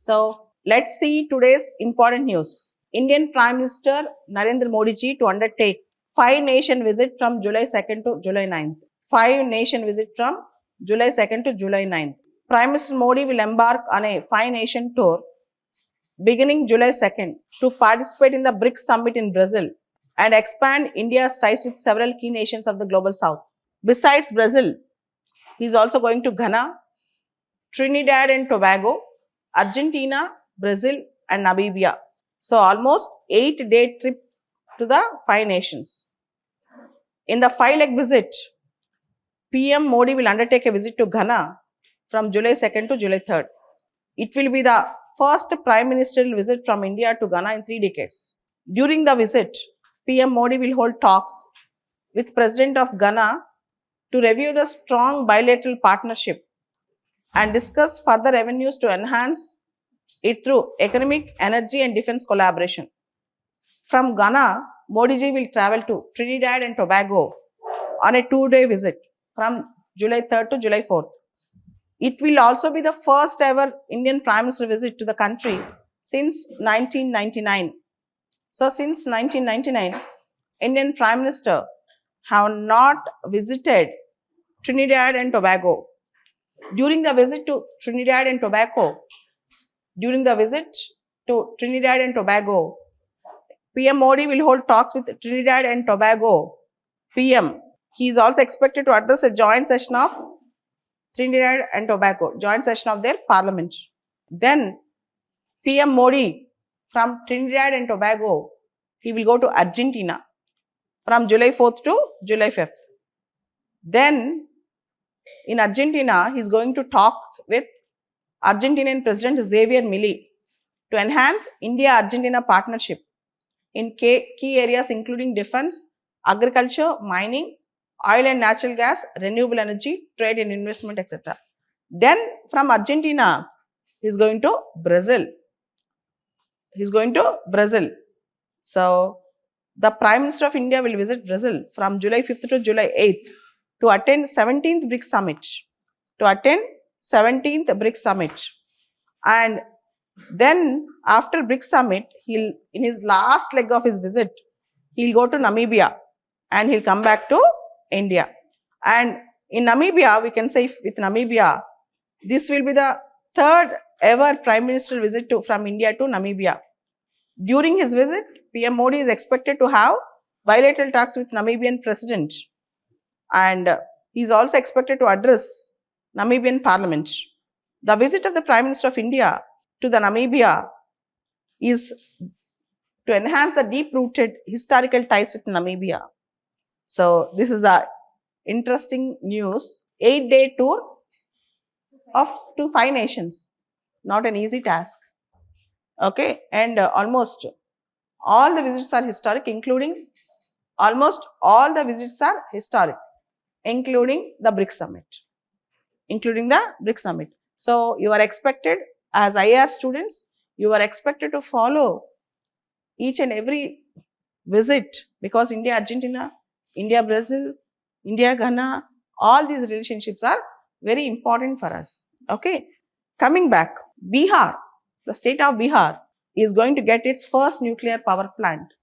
So let's see today's important news. Indian Prime Minister Narendra Modi ji to undertake 5-nation visit from July 2nd to July 9th. 5-nation visit from July 2nd to July 9th. Prime Minister Modi will embark on a 5-nation tour beginning July 2nd to participate in the BRICS summit in Brazil and expand India's ties with several key nations of the global south. Besides Brazil, he is also going to Ghana, Trinidad and Tobago, Argentina, Brazil and Namibia. So almost 8-day trip to the 5 nations. In the 5-leg visit, PM Modi will undertake a visit to Ghana from July 2nd to July 3rd. It will be the first prime ministerial visit from India to Ghana in 3 decades. During the visit, PM Modi will hold talks with President of Ghana to review the strong bilateral partnership and discuss further avenues to enhance it through economic, energy and defense collaboration. From Ghana, Modi ji will travel to Trinidad and Tobago on a 2-day visit from July 3rd to July 4th. It will also be the first ever Indian Prime Minister visit to the country since 1999. So since 1999, Indian Prime Minister have not visited Trinidad and Tobago. During the visit to Trinidad and Tobago, PM Modi will hold talks with Trinidad and Tobago PM. He is also expected to address a joint session of Trinidad and Tobago, joint session of their parliament. Then PM Modi from Trinidad and Tobago, he will go to Argentina from July 4th to July 5th. Then in Argentina, he is going to talk with Argentinian President Xavier Milei to enhance India-Argentina partnership in key areas including defense, agriculture, mining, oil and natural gas, renewable energy, trade and investment, etc. Then from Argentina, he is going to Brazil. So the Prime Minister of India will visit Brazil from July 5th to July 8th to attend 17th BRICS Summit. And then after BRICS Summit, in his last leg of his visit, he'll go to Namibia and he'll come back to India. And in Namibia, we can say with Namibia, this will be the 3rd ever Prime Minister visit from India to Namibia. During his visit, PM Modi is expected to have bilateral talks with Namibian President, and he is also expected to address Namibian Parliament. The visit of the Prime Minister of India to the Namibia is to enhance the deep-rooted historical ties with Namibia. So this is a interesting news. 8-day tour to 5 nations, not an easy task. Okay, and almost all the visits are historic, including the BRICS Summit. So you are expected, as IAR students, you are expected to follow each and every visit, because India Argentina, India Brazil, India Ghana, all these relationships are very important for us. Okay, coming back, Bihar, the state of Bihar is going to get its first nuclear power plant.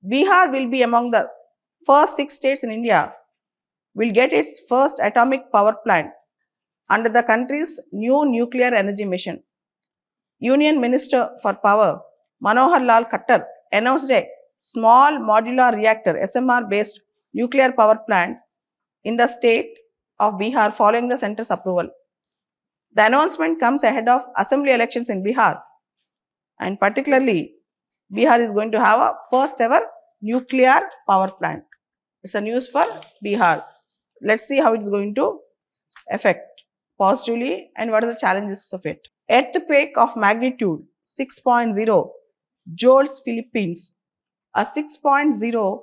Bihar will be among the first 6 states in India will get its first atomic power plant under the country's new nuclear energy mission. Union Minister for Power Manohar Lal Khattar announced a small modular reactor SMR based nuclear power plant in the state of Bihar following the centre's approval. The announcement comes ahead of assembly elections in Bihar, and particularly Bihar is going to have a first ever nuclear power plant. It's a news for Bihar. Let's see how it's going to affect positively and what are the challenges of it. Earthquake of magnitude 6.0 jolts Philippines. A 6.0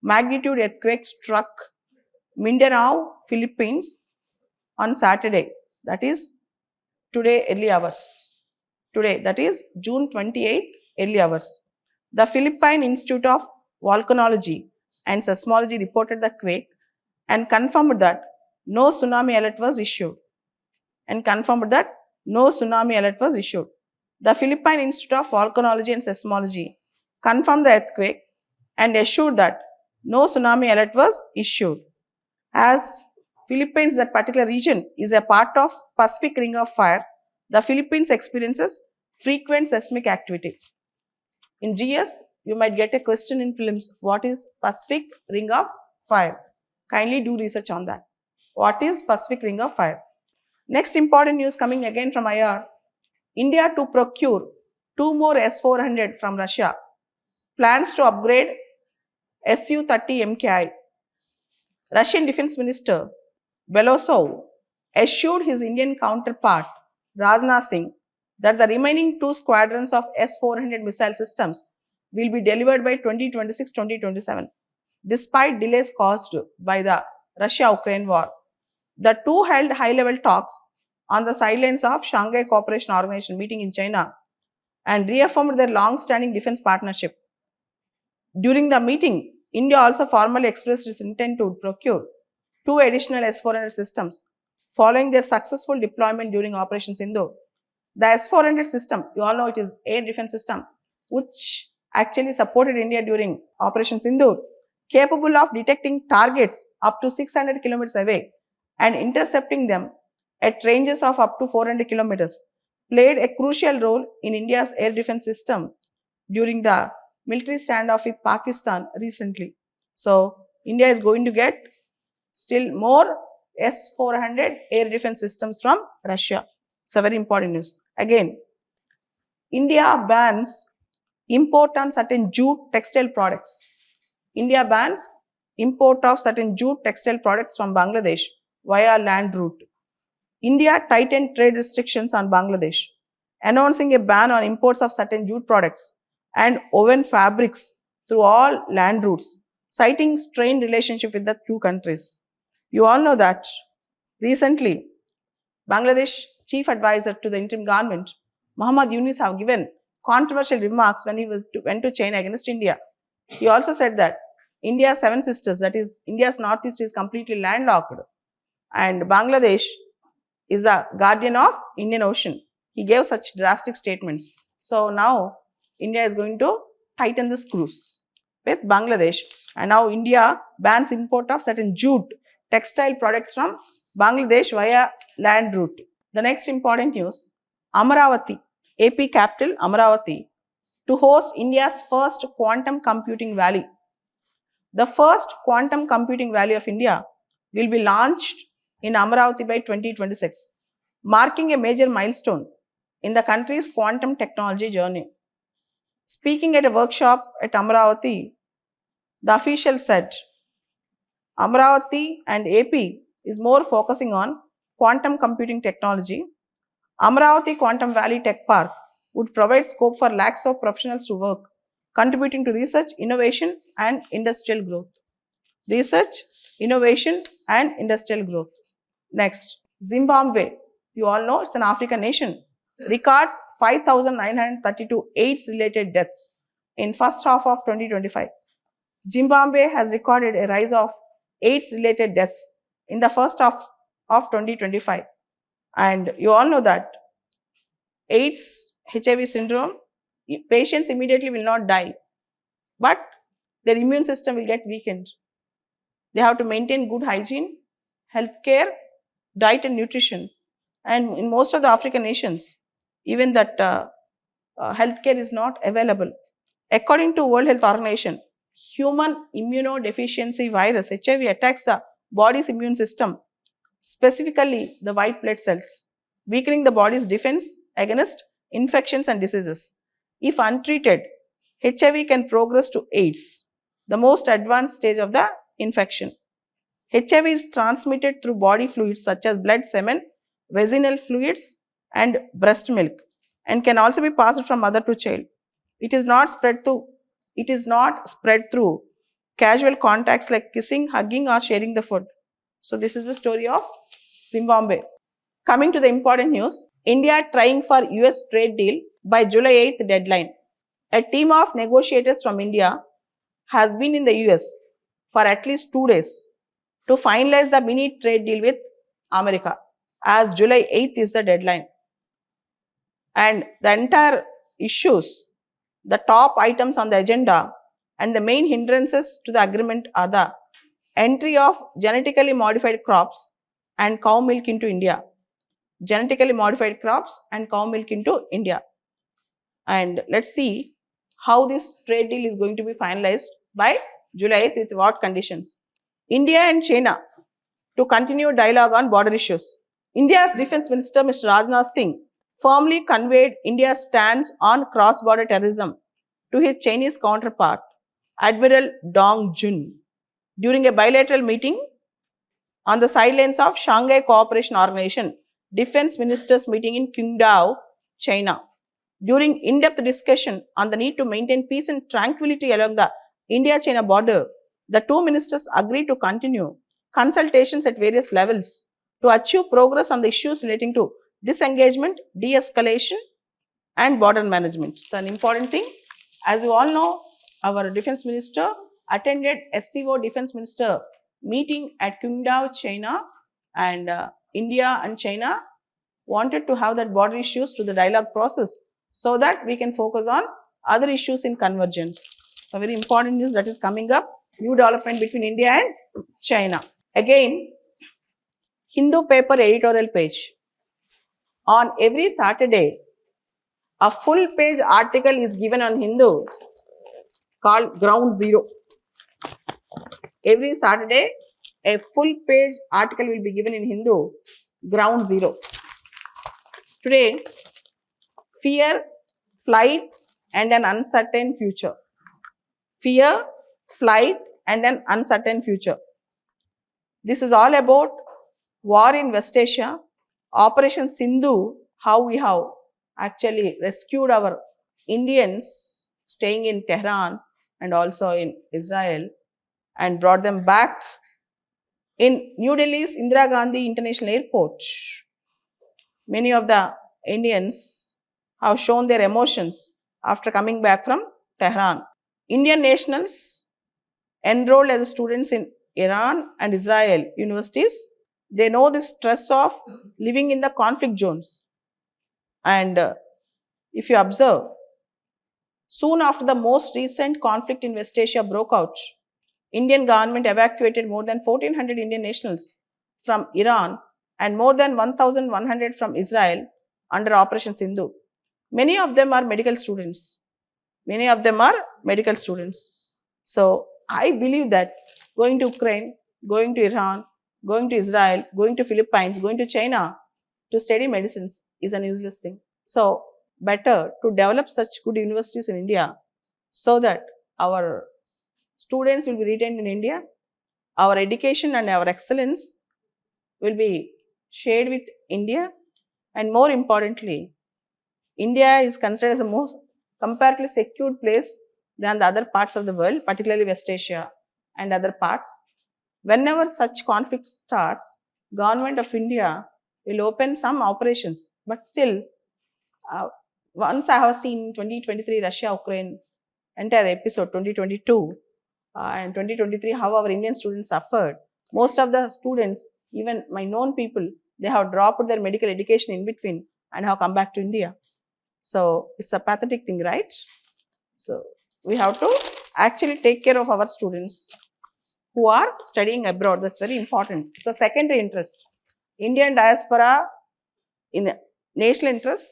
magnitude earthquake struck Mindanao, Philippines on Saturday, that is today early hours. That is June 28th early hours. The Philippine Institute of Volcanology and Seismology reported the quake and confirmed that no tsunami alert was issued and confirmed that no tsunami alert was issued. The Philippine Institute of Volcanology and Seismology confirmed the earthquake and assured that no tsunami alert was issued. As Philippines, that particular region, is a part of Pacific Ring of Fire, the Philippines experiences frequent seismic activity. In GS, you might get a question in films, what is Pacific Ring of Fire? Kindly do research on that. What is Pacific Ring of Fire? Next important news coming again from IR. India to procure 2 more S-400 from Russia. Plans to upgrade Su-30 MKI. Russian Defense Minister Belosov assured his Indian counterpart Rajnath Singh that the remaining 2 squadrons of S-400 missile systems will be delivered by 2026-2027, despite delays caused by the Russia-Ukraine war. The two held high-level talks on the sidelines of Shanghai Cooperation Organization meeting in China and reaffirmed their long-standing defense partnership. During the meeting, India also formally expressed its intent to procure 2 additional S-400 systems following their successful deployment during Operation Sindoor. The S-400 system, you all know it is air defense system, which actually supported India during Operation Sindoor, capable of detecting targets up to 600 kilometers away and intercepting them at ranges of up to 400 kilometers, played a crucial role in India's air defense system during the military standoff with Pakistan recently. So, India is going to get still more S-400 air defense systems from Russia. It's a very important news. Again, India bans import on certain jute textile products. India bans import of certain jute textile products from Bangladesh via land route. India tightened trade restrictions on Bangladesh, announcing a ban on imports of certain jute products and woven fabrics through all land routes, citing strained relationship with the two countries. You all know that recently, Bangladesh chief advisor to the interim government, Muhammad Yunus, have given controversial remarks when he went to China against India. He also said that India's 7 sisters, that is, India's northeast is completely landlocked, and Bangladesh is a guardian of Indian Ocean. He gave such drastic statements. So now India is going to tighten the screws with Bangladesh, and now India bans import of certain jute textile products from Bangladesh via land route. The next important news, Amaravati, AP capital Amaravati, to host India's first quantum computing valley. The first quantum computing valley of India will be launched in Amaravati by 2026, marking a major milestone in the country's quantum technology journey. Speaking at a workshop at Amaravati, the official said, Amaravati and AP is more focusing on quantum computing technology. Amaravati Quantum Valley Tech Park would provide scope for lakhs of professionals to work, contributing to research, innovation and industrial growth. Research, innovation and industrial growth. Next, Zimbabwe. You all know it's an African nation. Records 5,932 AIDS-related deaths in first half of 2025. Zimbabwe has recorded a rise of AIDS-related deaths in the first half of 2025. And you all know that AIDS, HIV syndrome, patients immediately will not die, but their immune system will get weakened. They have to maintain good hygiene, healthcare, diet and nutrition. And in most of the African nations, even that healthcare is not available. According to World Health Organization, human immunodeficiency virus, HIV, attacks the body's immune system, specifically the white blood cells, weakening the body's defense against infections and diseases. If untreated, HIV can progress to AIDS, the most advanced stage of the infection. HIV is transmitted through body fluids such as blood, semen, vaginal fluids and breast milk, and can also be passed from mother to child. It is not spread through casual contacts like kissing, hugging or sharing the food. So this is the story of Zimbabwe. Coming to the important news, India trying for US trade deal by July 8th deadline. A team of negotiators from India has been in the US for at least 2 days to finalize the mini trade deal with America, as July 8th is the deadline. And the entire issues, the top items on the agenda and the main hindrances to the agreement are the entry of genetically modified crops and cow milk into India. Genetically modified crops and cow milk into India. And let's see how this trade deal is going to be finalized by July 8th with what conditions. India and China to continue dialogue on border issues. India's Defence Minister Mr. Rajnath Singh firmly conveyed India's stance on cross-border terrorism to his Chinese counterpart, Admiral Dong Jun, during a bilateral meeting on the sidelines of Shanghai Cooperation Organization Defense Ministers meeting in Qingdao, China. During in-depth discussion on the need to maintain peace and tranquility along the India-China border, the two ministers agreed to continue consultations at various levels to achieve progress on the issues relating to disengagement, de-escalation and border management. It's an important thing. As you all know, our defense minister attended SCO defense minister meeting at Qingdao, China, and India and China wanted to have that border issues to the dialogue process so that we can focus on other issues in convergence. A very important news that is coming up, new development between India and China. Again, Hindu paper editorial page. On every Saturday, a full page article is given on Hindu called Ground Zero. Every Saturday, a full page article will be given in Hindu, Ground Zero. Today, fear, flight and an uncertain future. Fear, flight and an uncertain future. This is all about war in West Asia, Operation Sindhu, how we have actually rescued our Indians staying in Tehran and also in Israel and brought them back in New Delhi's Indira Gandhi International Airport. Many of the Indians have shown their emotions after coming back from Tehran. Indian nationals enrolled as students in Iran and Israel universities, they know the stress of living in the conflict zones. And if you observe, soon after the most recent conflict in West Asia broke out, Indian government evacuated more than 1400 Indian nationals from Iran and more than 1100 from Israel under Operation Sindhu. Many of them are medical students. Many of them are medical students. So I believe that going to Ukraine, going to Iran, going to Israel, going to Philippines, going to China to study medicines is an useless thing. So better to develop such good universities in India so that our students will be retained in India, our education and our excellence will be shared with India, and more importantly, India is considered as a more comparatively secure place than the other parts of the world, particularly West Asia and other parts. Whenever such conflict starts, government of India will open some operations, but still, once I have seen 2023 Russia-Ukraine entire episode, 2022 and 2023, how our Indian students suffered. Most of the students, even my known people, they have dropped their medical education in between and have come back to India. So it's a pathetic thing, right? So we have to actually take care of our students who are studying abroad. That's very important. It's a secondary interest. Indian diaspora in national interest,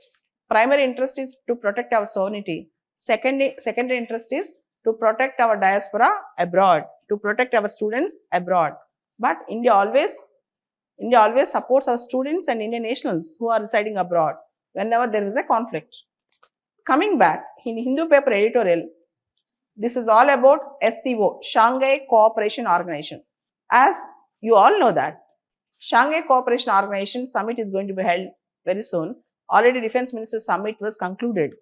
primary interest is to protect our sovereignty. Secondary interest is to protect our diaspora abroad, to protect our students abroad. But India always supports our students and Indian nationals who are residing abroad whenever there is a conflict. Coming back, in Hindu paper editorial, this is all about SCO, Shanghai Cooperation Organization. As you all know that Shanghai Cooperation Organization Summit is going to be held very soon. Already Defense Minister Summit was concluded.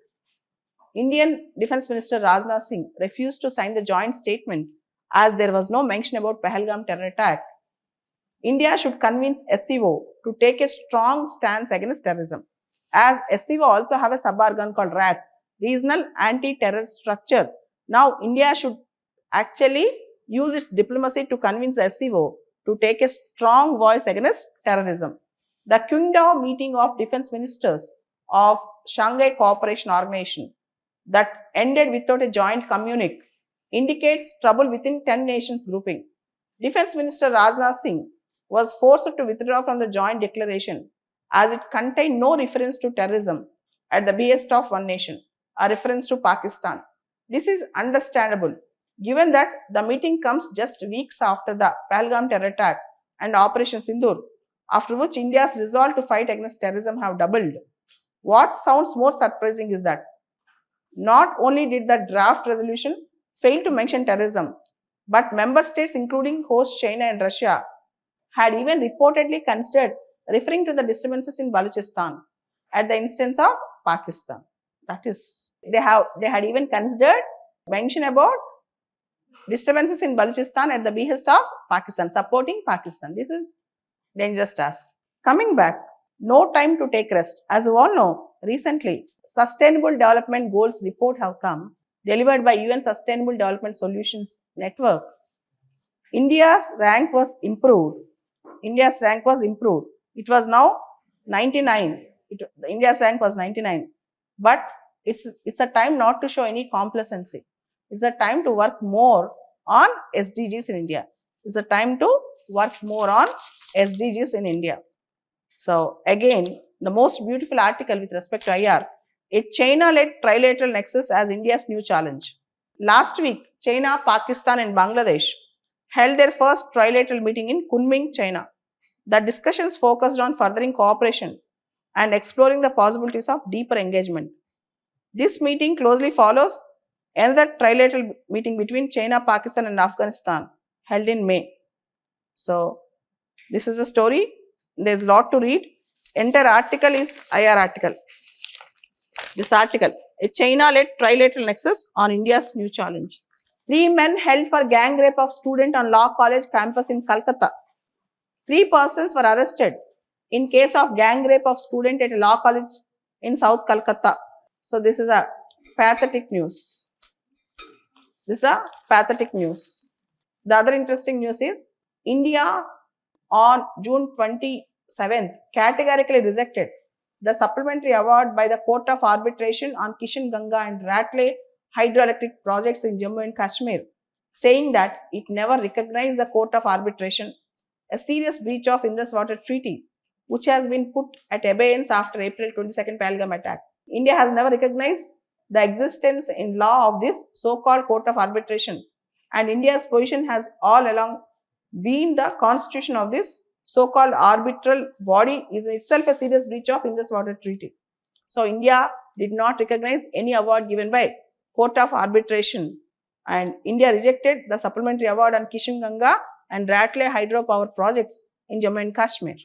Indian Defense Minister Rajnath Singh refused to sign the joint statement as there was no mention about Pahalgam terror attack. India should convince SCO to take a strong stance against terrorism, as SCO also have a sub-organ called RATS, Regional Anti-Terror Structure. Now, India should actually use its diplomacy to convince SCO to take a strong voice against terrorism. The Qingdao meeting of defense ministers of Shanghai Cooperation Organization that ended without a joint communique indicates trouble within 10 nations grouping. Defense Minister Rajnath Singh was forced to withdraw from the joint declaration as it contained no reference to terrorism at the behest of one nation, a reference to Pakistan. This is understandable given that the meeting comes just weeks after the Pahalgam terror attack and Operation Sindoor, after which India's resolve to fight against terrorism have doubled. What sounds more surprising is that not only did the draft resolution fail to mention terrorism, but member states including host China and Russia had even reportedly considered referring to the disturbances in Balochistan at the instance of Pakistan. That is, they had even considered mention about disturbances in Balochistan at the behest of Pakistan, supporting Pakistan. This is dangerous task. Coming back, no time to take rest. As you all know, recently, Sustainable Development Goals report have come, delivered by UN Sustainable Development Solutions Network. India's rank was improved. It was now 99. India's rank was 99. But it's a time not to show any complacency. It's a time to work more on SDGs in India. It's a time to work more on SDGs in India. So again, the most beautiful article with respect to IR, a China-led trilateral nexus as India's new challenge. Last week, China, Pakistan and Bangladesh held their first trilateral meeting in Kunming, China. The discussions focused on furthering cooperation and exploring the possibilities of deeper engagement. This meeting closely follows another trilateral meeting between China, Pakistan and Afghanistan held in May. So, this is the story. There is a lot to read. Entire article is IR article. This article, a China-led trilateral nexus on India's new challenge. 3 men held for gang rape of student on Law College campus in Calcutta. 3 persons were arrested in case of gang rape of student at a law college in South Calcutta. So this is a pathetic news. The other interesting news is India on June 27th categorically rejected the supplementary award by the Court of Arbitration on Kishan Ganga and Ratle hydroelectric projects in Jammu and Kashmir, saying that it never recognized the Court of Arbitration, a serious breach of Indus Water Treaty, which has been put at abeyance after April 22nd Pahalgam attack. India has never recognized the existence in law of this so-called Court of Arbitration, and India's position has all along been the constitution of this so-called arbitral body is itself a serious breach of Indus Water Treaty. So India did not recognize any award given by Court of Arbitration, and India rejected the supplementary award on Kishan Ganga and Ratle hydropower projects in Jammu and Kashmir.